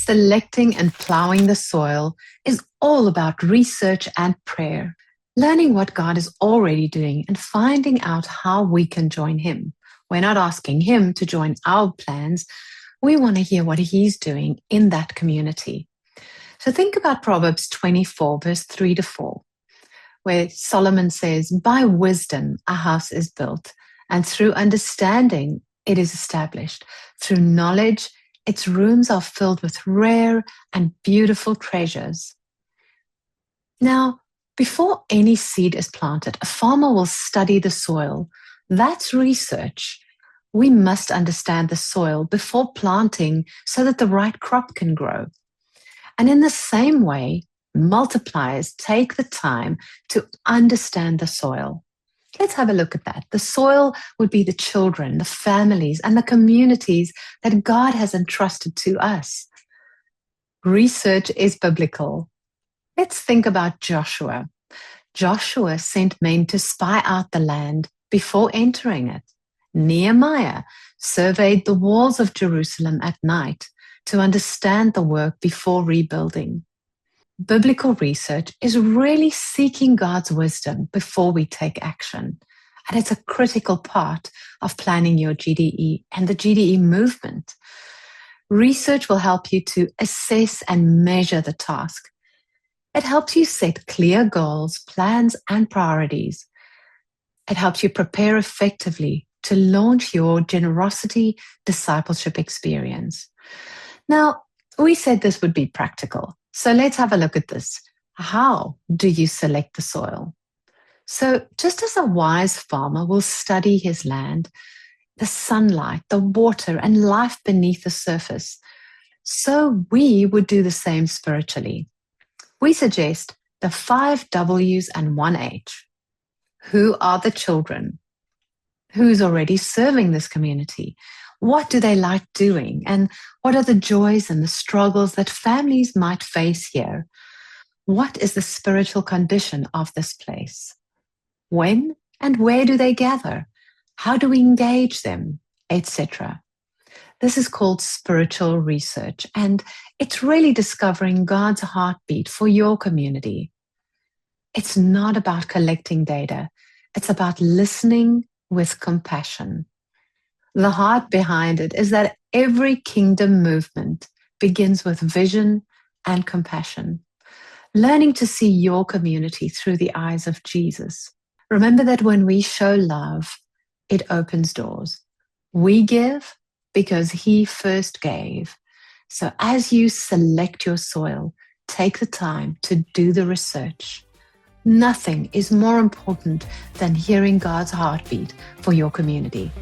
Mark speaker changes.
Speaker 1: Selecting and plowing the soil is all about research and prayer, learning what God is already doing and finding out how we can join Him. We're not asking Him to join our plans. We want to hear what He's doing in that community. So think about Proverbs 24, verse 3-4, where Solomon says, "By wisdom a house is built, and through understanding it is established. Through knowledge its rooms are filled with rare and beautiful treasures." Now, before any seed is planted, a farmer will study the soil. That's research. We must understand the soil before planting so that the right crop can grow. And in the same way, multipliers take the time to understand the soil. Let's have a look at that. The soil would be the children, the families, and the communities that God has entrusted to us. Research is biblical. Let's think about Joshua. Joshua sent men to spy out the land before entering it. Nehemiah surveyed the walls of Jerusalem at night to understand the work before rebuilding. Biblical research is really seeking God's wisdom before we take action. And it's a critical part of planning your GDE and the GDE movement. Research will help you to assess and measure the task. It helps you set clear goals, plans, and priorities. It helps you prepare effectively to launch your generosity discipleship experience. Now, we said this would be practical. So let's have a look at this. How do you select the soil? So just as a wise farmer will study his land, the sunlight, the water, and life beneath the surface, so we would do the same spiritually. We suggest the 5 W's and 1 H. Who are the children? Who's already serving this community? What do they like doing? And what are the joys and the struggles that families might face here? What is the spiritual condition of this place? When and where do they gather? How do we engage them? Etc. This is called spiritual research, and it's really discovering God's heartbeat for your community. It's not about collecting data. It's about listening with compassion. The heart behind it is that every kingdom movement begins with vision and compassion, learning to see your community through the eyes of Jesus. Remember that when we show love, it opens doors. We give because He first gave. So as you select your soil, take the time to do the research. Nothing is more important than hearing God's heartbeat for your community.